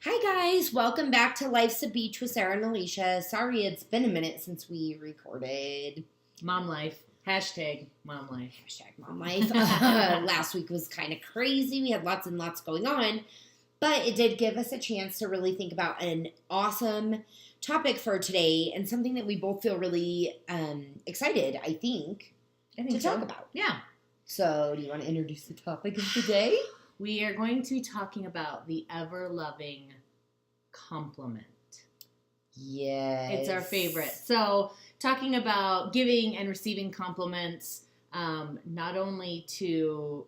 Hi guys, welcome back to Life's a Beach with Sarah and Alicia. Sorry it's been a minute since we recorded. Mom life. Hashtag mom life. Hashtag mom life. Last week was kind of crazy. We had lots and lots going on. But it did give us a chance to really think about an awesome topic for today and something that we both feel really excited, I think to talk about. Yeah. So do you want to introduce the topic of the day? We are going to be talking about the ever-loving compliment. Yes. It's our favorite. So, talking about giving and receiving compliments, not only to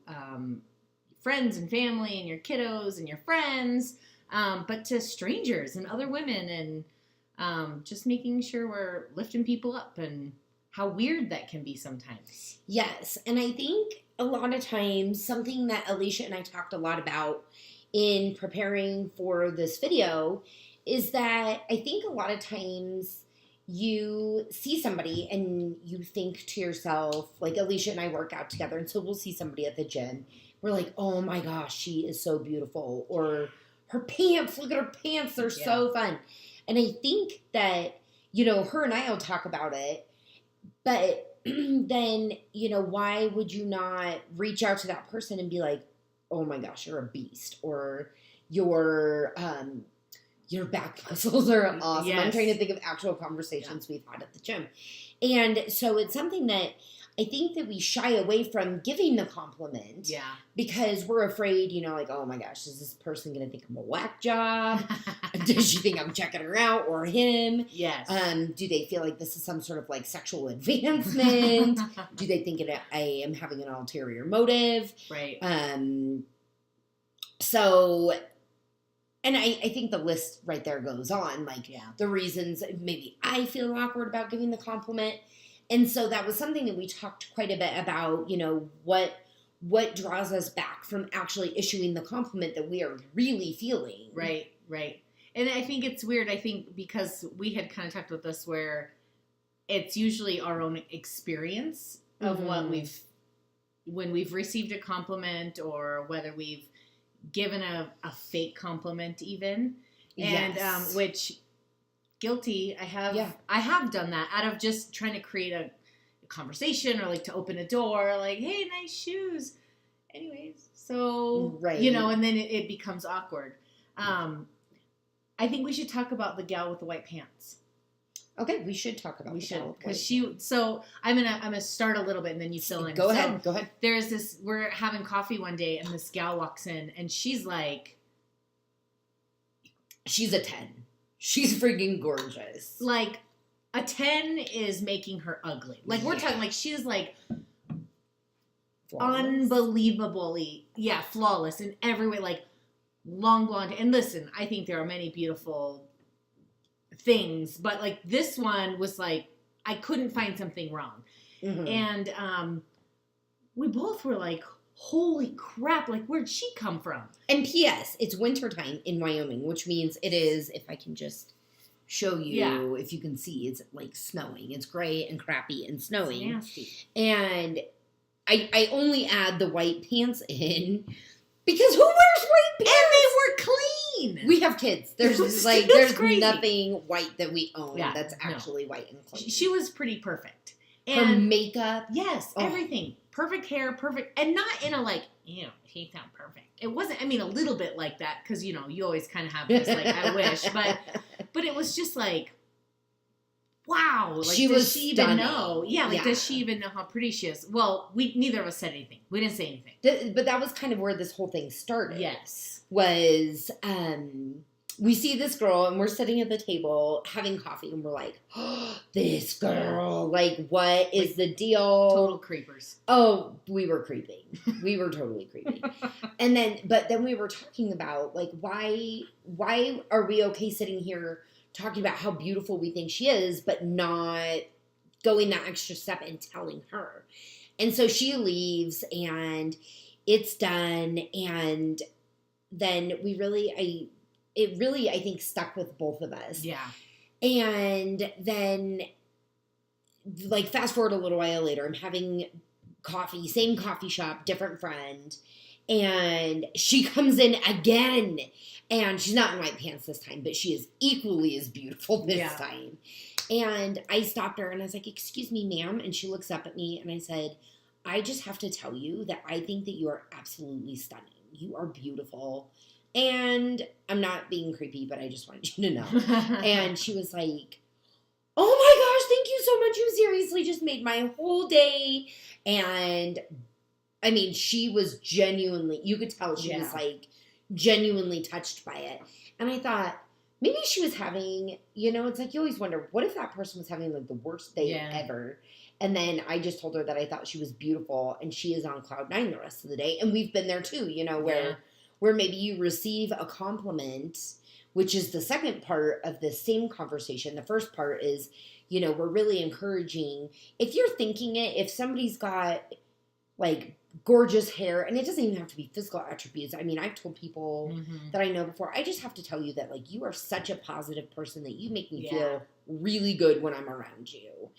friends and family and your kiddos and your friends, but to strangers and other women, and just making sure we're lifting people up and how weird that can be sometimes. Yes, and I think a lot of times something that Alicia and I talked a lot about in preparing for this video is that I think a lot of times you see somebody and you think to yourself, like Alicia and I work out together, and so we'll see somebody at the gym. We're like, oh my gosh, she is so beautiful. Or her pants, look at her pants, they're so fun. And I think that, her and I will talk about it, but then, why would you not reach out to that person and be like, oh my gosh, you're a beast, or your back muscles are awesome. Yes. I'm trying to think of actual conversations we've had at the gym. And so it's something that I think that we shy away from giving the compliment. Yeah. Because we're afraid, like, oh my gosh, is this person going to think I'm a whack job? Does she think I'm checking her out or him? Yes. Do they feel like this is some sort of like sexual advancement? Do they think I am having an ulterior motive? Right. So, and I think the list right there goes on, like the reasons maybe I feel awkward about giving the compliment. And so that was something that we talked quite a bit about, what draws us back from actually issuing the compliment that we are really feeling. Right. And I think it's weird, because we had kind of talked about this where it's usually our own experience of when we've received a compliment or whether we've given a fake compliment even. And, Yes. which guilty, I have done that out of just trying to create a conversation or like to open a door, like, hey, nice shoes. Anyways, so, right. and then it becomes awkward. I think we should talk about the gal with the white pants. Okay, we should talk about because so I'm gonna start a little bit and then you fill in. Go ahead. There's this, we're having coffee one day and this gal walks in and she's like, she's a 10. She's freaking gorgeous. Like a 10 is making her ugly. Like we're talking like she's like Flawless. Unbelievably, flawless in every way, like long blonde. And listen, I think there are many beautiful things, but like this one was like, I couldn't find something wrong. Mm-hmm. And we both were like, holy crap, like where'd she come from? And P.S., it's wintertime in Wyoming, which means it is, if I can just show you, if you can see, it's like snowing. It's gray and crappy and snowing. It's nasty. And I only add the white pants in because who wears white pants? And they were clean. We have kids. There's crazy. nothing white that we own that's no. actually white and clean. She was pretty perfect. Her And makeup. yes, everything. Perfect hair, perfect. And not in a like, she's not perfect. It wasn't, a little bit like that because, you always kind of have this like, I wish. But it was just like, wow. Like, does she even know? Yeah, like, does she even know how pretty she is? Well, neither of us said anything. We didn't say anything. But that was kind of where this whole thing started. Yes. Was, we see this girl and we're sitting at the table having coffee and we're like, oh, this girl, like, what is the deal? Total creepers. Oh, we were creeping. We were totally creeping. But then we were talking about, like, why are we okay sitting here talking about how beautiful we think she is, but not going that extra step and telling her? And so she leaves and it's done. And then it really, I think, stuck with both of us. Yeah. And then, like, fast forward a little while later, I'm having coffee, same coffee shop, different friend. And she comes in again. And she's not in white pants this time, but she is equally as beautiful this time. And I stopped her and I was like, excuse me, ma'am. And she looks up at me and I said, I just have to tell you that I think that you are absolutely stunning. You are beautiful. And I'm not being creepy, but I just wanted you to know. And she was like, oh my gosh, thank you so much. You seriously just made my whole day. And I mean, she was genuinely, you could tell she was like genuinely touched by it. And I thought, maybe she was having, you know, it's like you always wonder, what if that person was having like the worst day ever? And then I just told her that I thought she was beautiful and she is on cloud 9 the rest of the day. And we've been there too, you know, where maybe you receive a compliment, which is the second part of the same conversation. The first part is, you know, we're really encouraging, if you're thinking it, if somebody's got like gorgeous hair, and it doesn't even have to be physical attributes. I mean, I've told people that I know before, I just have to tell you that like you are such a positive person that you make me feel really good when I'm around you.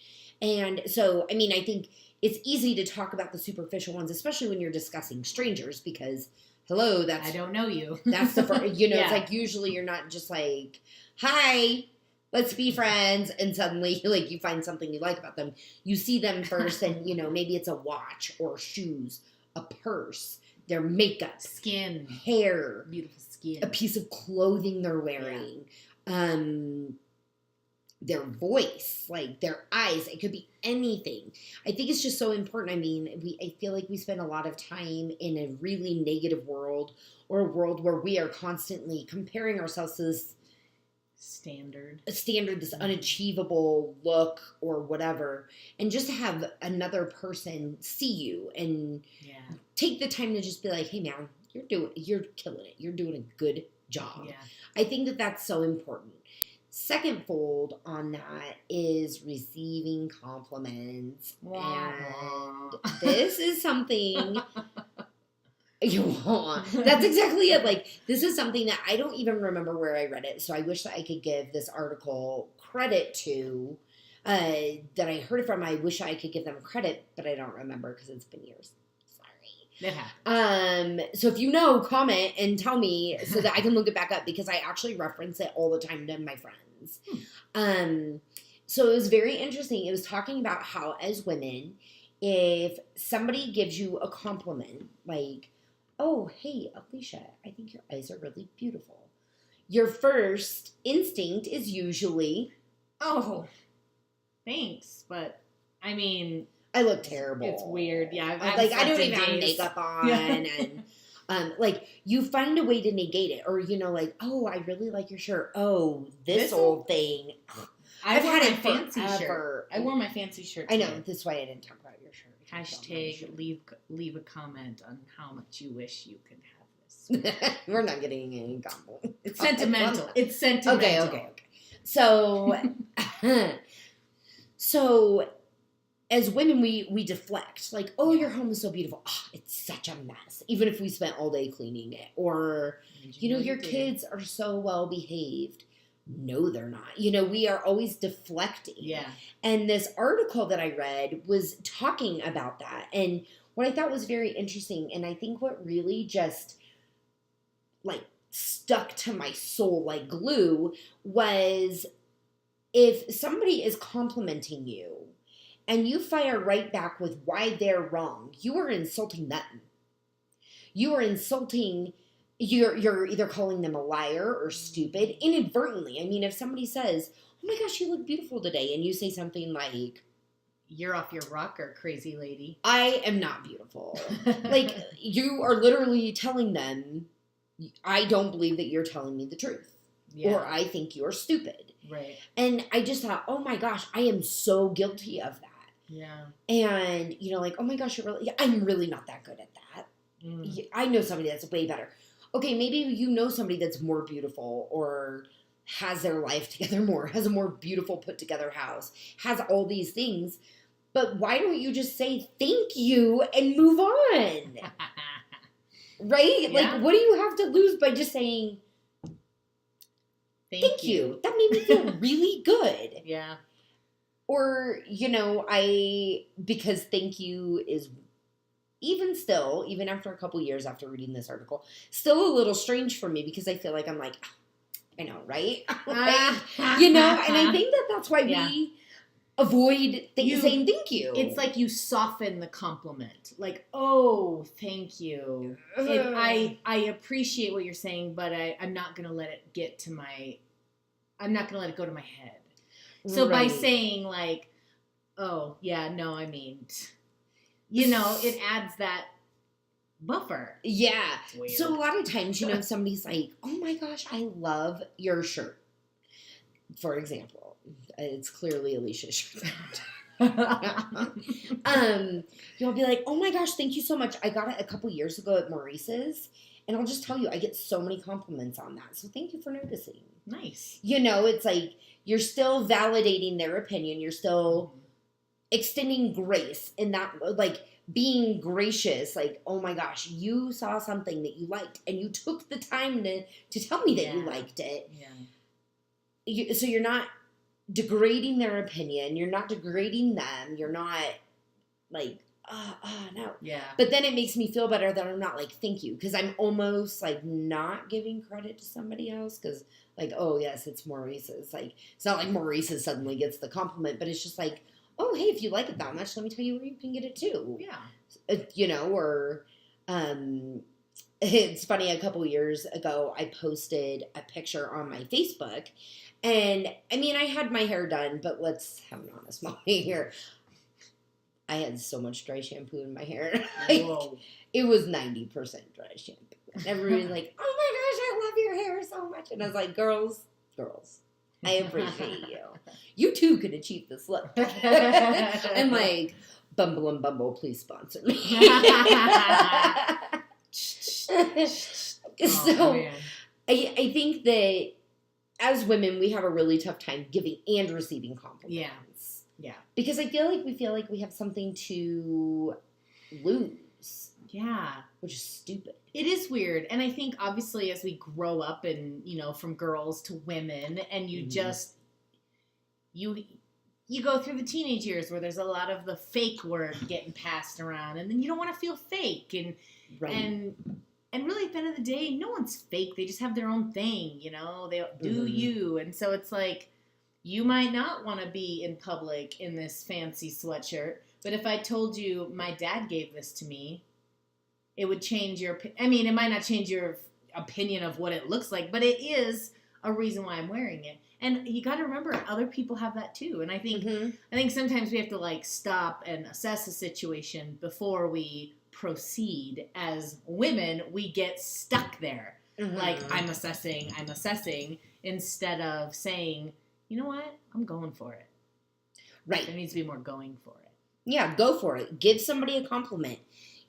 And so, I mean, I think it's easy to talk about the superficial ones, especially when you're discussing strangers, because hello, that's... I don't know you. That's the first, you know, it's like usually you're not just like, hi, let's be friends, and suddenly like you find something you like about them. You see them first and, you know, maybe it's a watch or shoes, a purse, their makeup, skin, hair, beautiful skin, a piece of clothing they're wearing, their voice, like their eyes. It could be anything. I think it's just so important. I mean, I feel like we spend a lot of time in a really negative world, or a world where we are constantly comparing ourselves to this standard, this unachievable look or whatever. And just to have another person see you and take the time to just be like, hey man, you're killing it. You're doing a good job. Yeah. I think that that's so important. Second fold on that is receiving compliments. And this is something you want. That's exactly it. Like, this is something that I don't even remember where I read it. So I wish that I could give this article credit to, that I heard it from. I wish I could give them credit, but I don't remember because it's been years. So if you know, comment and tell me so that I can look it back up, because I actually reference it all the time to my friends. So it was very interesting. It was talking about how, as women, if somebody gives you a compliment, like, oh, hey, Alicia, I think your eyes are really beautiful, your first instinct is usually, oh, thanks, but I mean, I look terrible. It's weird. Yeah. I don't even have makeup on. And like, you find a way to negate it. Or, you know, like, oh, I really like your shirt. Oh, this old thing. I've had a fancy shirt. I wore my fancy shirt. I know. This is why I didn't talk about your shirt. Hashtag leave a comment on how much you wish you could have this. We're not getting any compliment. It's sentimental. It's sentimental. Okay. So as women, we deflect. Like, oh, your home is so beautiful. Oh, it's such a mess. Even if we spent all day cleaning it. Or, you know, your kids are so well behaved. No, they're not. You know, we are always deflecting. Yeah. And this article that I read was talking about that. And what I thought was very interesting, and I think what really just, like, stuck to my soul like glue, was if somebody is complimenting you, and you fire right back with why they're wrong, you are insulting them. You are insulting, you're either calling them a liar or stupid inadvertently. I mean, if somebody says, oh my gosh, you look beautiful today, and you say something like, you're off your rocker, crazy lady. I am not beautiful. Like, you are literally telling them, I don't believe that you're telling me the truth. Yeah. Or I think you're stupid. Right. And I just thought, oh my gosh, I am so guilty of that. Yeah. And, you know, like, oh my gosh, I'm really not that good at that. I know somebody that's way better. Okay, maybe you know somebody that's more beautiful or has their life together more, has a more beautiful put together house, has all these things. But why don't you just say thank you and move on? Right? Yeah. Like, what do you have to lose by just saying thank you? That made me feel really good. Yeah. Or, you know, because thank you is even still, even after a couple years after reading this article, still a little strange for me because I feel like I'm like, I know, right? Like, you know, and I think that that's why we avoid saying thank you. It's like you soften the compliment. Like, oh, thank you. I appreciate what you're saying, but I'm not going to let it get to I'm not going to let it go to my head. So by saying like, oh, yeah, no, I mean, you know, it adds that buffer. Yeah. So a lot of times, you know, somebody's like, oh my gosh, I love your shirt. For example, it's clearly Alicia's shirt. You'll be like, oh my gosh, thank you so much. I got it a couple years ago at Maurice's. And I'll just tell you, I get so many compliments on that. So thank you for noticing. Nice. You know, it's like you're still validating their opinion. You're still extending grace in that, like being gracious. Like, oh my gosh, you saw something that you liked and you took the time to tell me that you liked it. Yeah. So you're not degrading their opinion. You're not degrading them. You're not like, no. Yeah. But then it makes me feel better that I'm not like, thank you. Because I'm almost like not giving credit to somebody else. Because like, oh yes, it's Maurice's. Like, it's not like Maurice's suddenly gets the compliment. But it's just like, oh, hey, if you like it that much, let me tell you where you can get it too. Yeah. You know, or it's funny, a couple years ago, I posted a picture on my Facebook. And, I mean, I had my hair done, but let's have an honest moment here. I had so much dry shampoo in my hair. Like, it was 90% dry shampoo. And everybody's like, oh my gosh, I love your hair so much. And I was like, girls, I appreciate you. You too could achieve this look. And like, Bumble and Bumble, please sponsor me. So, I think that as women, we have a really tough time giving and receiving compliments. Yeah. Because I feel like we have something to lose. Yeah. Which is stupid. It is weird. And I think obviously as we grow up and, you know, from girls to women and you just, you go through the teenage years where there's a lot of the fake word getting passed around and then you don't want to feel fake and really at the end of the day, no one's fake. They just have their own thing, you know, they do you. And so it's like, you might not want to be in public in this fancy sweatshirt, but if I told you my dad gave this to me, it would change it might not change your opinion of what it looks like, but it is a reason why I'm wearing it. And you got to remember, other people have that too. And I think sometimes we have to like stop and assess a situation before we proceed. As women, we get stuck there. Like, I'm assessing, instead of saying, you know what? I'm going for it. Right. There needs to be more going for it. Yeah, go for it. Give somebody a compliment.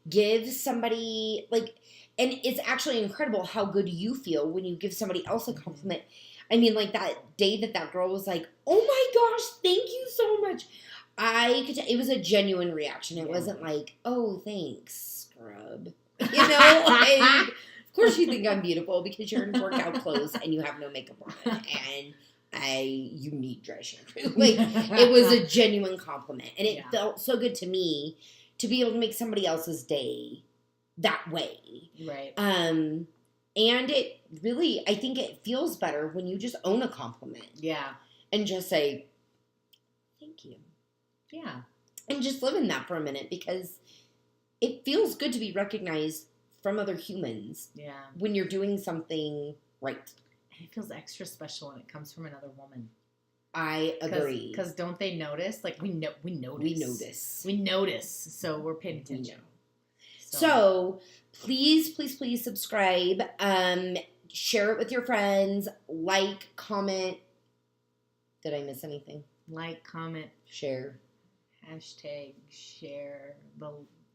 Give somebody, like, and it's actually incredible how good you feel when you give somebody else a compliment. I mean, like, that day that girl was like, oh my gosh, thank you so much. It was a genuine reaction. It wasn't like, oh, thanks, scrub. You know, like, of course you think I'm beautiful because you're in workout clothes and you have no makeup on. And you need dry shampoo. Like, it was a genuine compliment. And it felt so good to me to be able to make somebody else's day that way. Right. And it really, I think it feels better when you just own a compliment. Yeah. And just say, thank you. Yeah. And just live in that for a minute because it feels good to be recognized from other humans. Yeah. When you're doing something right. It feels extra special when it comes from another woman. I agree. Because don't they notice? Like, we notice. We notice. So we're paying attention. So please subscribe. Share it with your friends. Like, comment. Did I miss anything? Like, comment. Share. Hashtag share.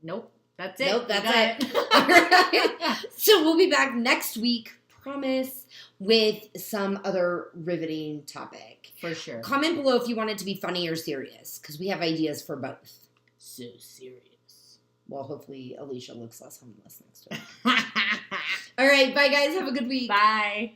Nope. That's it. Nope, that's it. All right. So we'll be back next week. Promise, with some other riveting topic. For sure. Comment below if you want it to be funny or serious, because we have ideas for both. So serious. Well, hopefully Alicia looks less homeless next week. All right, bye guys. Have a good week. Bye.